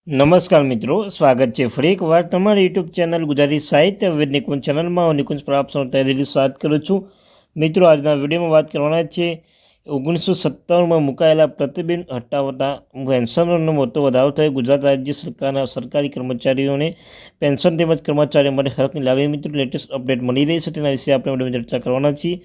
નમસ્કાર મિત્રો, સ્વાગત છે ફરી એકવાર તમારી યુટ્યુબ ચેનલ ગુજરાતી સાહિત્ય વિદ નિકુંજ ચેનલમાં હું નિકુંજ પર આપ સૌ તહેદીલી સ્વાગત કરું છું। મિત્રો, આજના વિડીયોમાં વાત કરવાના છે 1957માં મુકાયેલા પ્રતિબંધ હટાવતા પેન્શનનો મોટો વધારો થયો। ગુજરાત રાજ્ય સરકારના સરકારી કર્મચારીઓને પેન્શન તેમજ કર્મચારીઓ માટે હકની લાગણી મિત્રો લેટેસ્ટ અપડેટ મળી રહી છે, તેના વિશે આપણે વિડીયોમાં ચર્ચા કરવાના છીએ।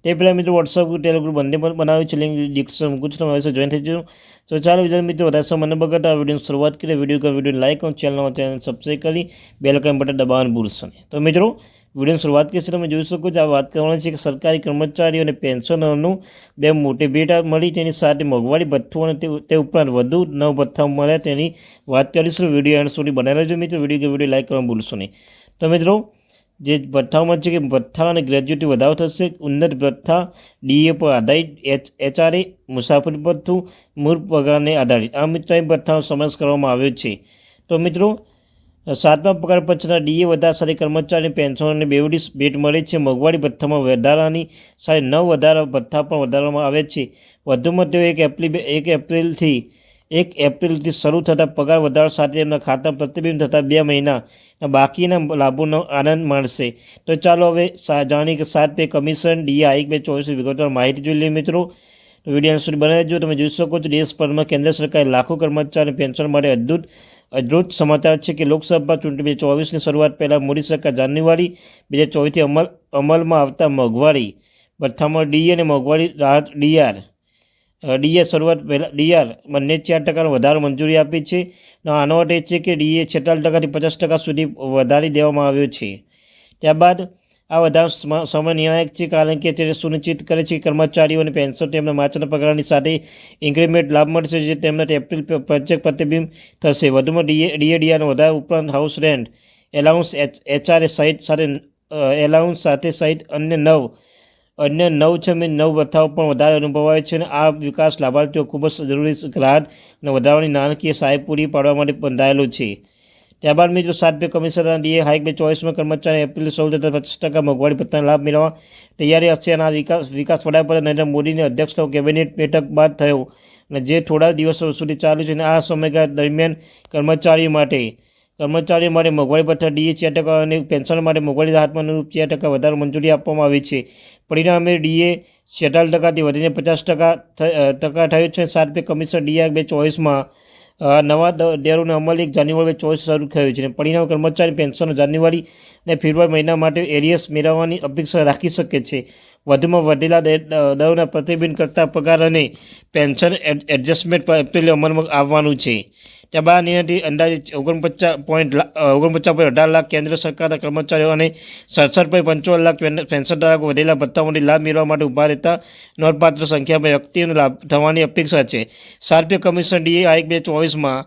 તે પહેલાં મિત્રો વોટ્સઅપ ગ્રુપ, ટેલિગ્રુપ બંને પણ બનાવ્યું છે, લિંક ડિસ્ક્રિપ્શન મૂકું છું, તમારે જોઈન થઈ જજો। તો ચાલો વિદ્યાર્થી મિત્રો, વધારે સમય ન બગાડતા વિડીયોની શરૂઆત કરીએ। વિડીયો લાઈક અને ચેનલ સબસ્ક્રાઈબ કરી બેલ આઇકન બટન દબાવવાનું ભૂલશો નહીં। તો મિત્રો, વિડીયોની શરૂઆત કરીએ છીએ। તમે જોઈ શકો છો, આ વાત કરવાની છે કે સરકારી કર્મચારીઓ અને પેન્શનરનું બે મોટી ભેટ મળી, તેની સાથે મોંઘવારી ભથ્થું અને તે ઉપરાંત વધુ નવ ભથ્થા મળ્યા તેની વાત કરીશું। વિડીયો એન્ડ સુધી બનાવી રહેજો મિત્રો, વિડીયો લાઈક કરવાનું ભૂલશો નહીં। તો મિત્રો, જે ભથ્થામાં છે કે ભથ્થા અને ગ્રેજ્યુટી વધારો થશે। ઉન્નત ભથ્થા ડીએ પર આધારિત HRA મુસાફરી ભથ્થું મૂળ પગારને આધારિત આ મિત્રો ભથ્થાનો સમાવેશ કરવામાં આવ્યો છે। તો મિત્રો, 7મા પગાર પંચના ડીએ વધારા સાથે કર્મચારી પેન્શનરને બેવડી ભેટ મળે છે। મોંઘવારી ભથ્થામાં વધારાની સાથે 9 વધારા ભથ્થા પણ વધારવામાં આવે છે। વધુમાં તેઓ 1 એપ્રિલથી શરૂ થતા પગાર વધારા સાથે તેમના ખાતા પ્રતિબિંબ થતા 2 મહિના બાકીના લાભોનો આનંદ માણશે। તો ચાલો હવે જાણીએ કે 7 પે કમિશન ડીએ હાઇક 2024 વિગતવાર માહિતી જોઈ લઈએ મિત્રો। વિડીયો સુધી બનાવી દેજો। તમે જોઈ શકો છો, દેશભરમાં કેન્દ્ર સરકારે લાખો કર્મચારી પેન્શન માટે અદ્ભુત સમાચાર છે કે લોકસભા ચૂંટણી 2024ની શરૂઆત પહેલાં મોદી સરકાર જાન્યુઆરી 2024થી અમલમાં આવતા મોંઘવારી ભથ્થામાં ડીએ અને મોંઘવારી રાહત ડીઆર શરૂઆત પહેલાં ડીઆર બંને 4% વધારો મંજૂરી આપી છે। આનો અર્થ એ છે કે ડીએ 46%થી 50% સુધી વધારી દેવામાં આવ્યો છે। ત્યારબાદ આ વધારો સમય નિર્ણાયક છે, કારણ કે તે સુનિશ્ચિત કરે છે કે કર્મચારીઓ અને પેન્શન તેમના માર્ચના પગારની સાથે ઇન્ક્રીમેન્ટ લાભ મળશે, જે તેમના એપ્રિલ પચેક પ્રતિબિંબ થશે। વધુમાં ડીઆરનો વધારો ઉપરાંત હાઉસ રેન્ટ એલાઉન્સ HRA સહિત અન્ય 9 ભથ્થાઓ પણ વધારે અનુભવાય છે, અને આ વિકાસ લાભાર્થીઓ ખૂબ જ જરૂરી રાહત અને વધારાની નાણાકીય સહાય પૂરી પાડવા માટે બંધાયેલો છે। ત્યારબાદ મિત્રો, 7 પે કમિશનરના ડીએ હાઇક 2024માં કર્મચારી એપ્રિલ શરૂ થતા 50% મોંઘવારી ભથ્થાનો લાભ મેળવવા તૈયારી હશે। અને આ વિકાસ વડાપ્રધાન નરેન્દ્ર મોદીની અધ્યક્ષતામાં કેબિનેટ બેઠક બાદ થયો, અને જે થોડા દિવસો સુધી ચાલુ છે। અને આ સમયગાળા દરમિયાન કર્મચારીઓ માટે મોંઘવારી ભથ્થા ડીએ 4% અને પેન્શન માટે મોંઘવારી રાહતમાં અનુરૂપ 4% વધારો મંજૂરી આપવામાં આવી છે। પરિણામે ડીએ 46%થી વધીને 50% થયો છે। 7 પે કમિશન ડીએ 2024માં નવા દરોનો અમલ 1 જાન્યુઆરી 2024 શરૂ થયો છે, અને પરિણામે કર્મચારી પેન્શનો જાન્યુઆરી અને ફેબ્રુઆરી મહિના માટે એરિયસ મેળવવાની અપેક્ષા રાખી શકે છે। વધુમાં વધેલા દરોના પ્રતિબિંબ કરતા પગાર અને પેન્શન એડજસ્ટમેન્ટ એપ્રિલે અમલમાં આવવાનું છે। ત્યારબાદ નિર્ણયથી અંદાજે 49.18 લાખ કેન્દ્ર સરકારના કર્મચારીઓ અને 67.55 લાખ પેન્શનધારકો વધેલા ભથ્થાઓથી લાભ મેળવવા માટે ઊભા રહેતા નોંધપાત્ર સંખ્યામાં વ્યક્તિઓને લાભ થવાની અપેક્ષા છે। 7 પે કમિશન ડીએ હાઇક 2024માં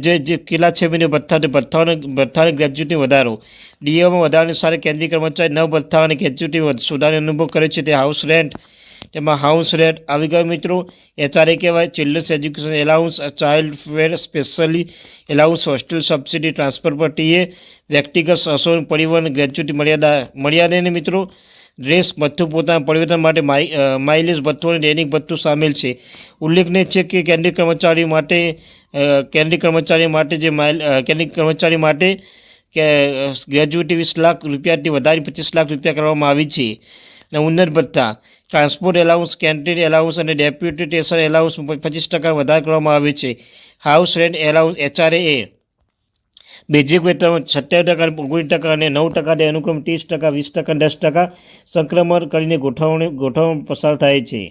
જે કેટલા છે ભથ્થાની ગ્રેજ્યુટી વધારો ડીએમાં વધારાની સાથે કેન્દ્રીય કર્મચારી 9 ભથ્થા અને ગ્રેજ્યુટી સુધારનો અનુભવ કરે છે। તે હાઉસ રેન્ટ આવી ગયો મિત્રો। HRA કહેવાય, children's education allowance, child fair specially allowance, hostel subsidy, transfer પર ટીએ, વ્યક્તિગત રસોઈ, પરિવહન, ગ્રેજ્યુટી મર્યાદાને મિત્રો ડ્રેસ ભથ્થું પોતાના પરિવર્તન માટે માઇલેજ ભથ્થું અને દૈનિક ભથ્થું સામેલ છે। ઉલ્લેખનીય છે કે કેન્દ્રીય કર્મચારી માટે ગ્રેજ્યુટી 20 લાખ રૂપિયાથી વધારી 25 લાખ રૂપિયા કરવામાં આવી છે। અને ઉન્નત ભથ્થા ટ્રાન્સપોર્ટ એલાઉન્સ, કેન્ટીન એલાઉન્સ અને ડેપ્યુટેશન એલાઉન્સ 25% વધારે કરવામાં આવે છે। House rent allowance HRA basic વેતન 27%, 19% અને 9% અનુક્રમે 30%, 20%, 10% સંક્રમણ કરીને ગોઠવણ પસાર થાય છે।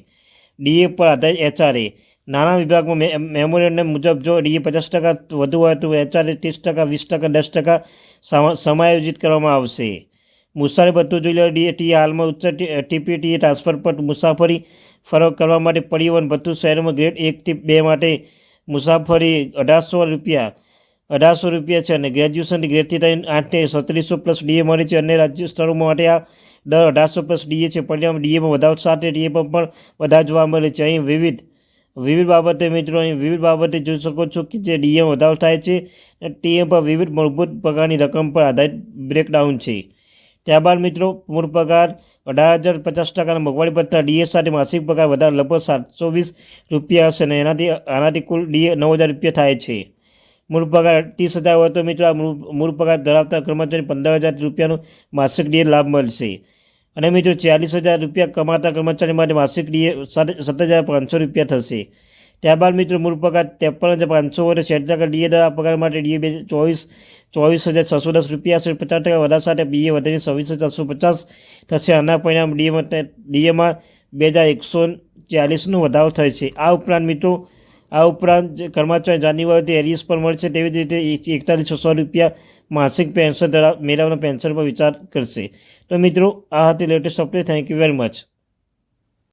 ડીએ પર આધારિત HRA નાના વિભાગમાં મેમોરેન્ડમ મુજબ જો ડીએ 50% વધુ હોય તો HRA 30%, 20%, 10% સમાયોજિત કરવામાં આવશે। મુસાફરી ભથ્થું જોઈ લો ડીએ હાલમાં ઉચ્ચ ટીપીટીએ ટ્રાન્સફર પર મુસાફરી ફરક કરવા માટે પરિવહન ભથ્થું શહેરોમાં ગ્રેડ 1 થી 2 માટે મુસાફરી 1800 રૂપિયા છે, અને ગ્રેજ્યુએશનથી ગ્રેડથી 8 3700 પ્લસ ડીએ મળે છે। અન્ય રાજ્ય સ્તરો માટે આ દર 1800 પ્લસ ડીએ છે। પરિણામ ડીએમાં વધારો સાથે ડીએ પર પણ વધારો જોવા મળે છે। અહીં વિવિધ બાબતે મિત્રો જોઈ શકો છો કે જે ડીએમાં વધારો થાય છે, ટીએ પર વિવિધ મૂળભૂત પગારની રકમ પર આધારિત બ્રેકડાઉન છે। ત્યારબાદ મિત્રો, મૂળ પગાર 18,050 મોંઘવારી ભથ્થા ડીએ સાથે માસિક પગાર વધારો લગભગ 720 રૂપિયા હશે, અને આનાથી કુલ ડીએ 9,000 રૂપિયા થાય છે। મૂળ પગાર 30,000 હોય તો મિત્રો આ મૂળ પગાર ધરાવતા કર્મચારી 15,000 રૂપિયાનો માસિક ડીએ લાભ મળશે અને મિત્રો 40,000 રૂપિયા કમાતા કર્મચારી માટે માસિક ડીએ 7,500 રૂપિયા થશે। ત્યારબાદ મિત્રો મૂળ પગાર 53,500 હોય તો 60% ડીએ દ્વારા પગાર માટે ડીએ 24,610 રૂપિયા હશે। 50% વધારા સાથે ડીએ વધીને 26,450 થશે। આના પરિણામ ડીએમાં 2,140નો વધારો થશે। આ ઉપરાંત કર્મચારી જાન્યુઆરીથી એરિયસ પર મળશે। તેવી જ રીતે 41,600 રૂપિયા માસિક પેન્શન મેળવવાના પેન્શન પર વિચાર કરશે। તો મિત્રો આ હતી latest update. Thank you very much.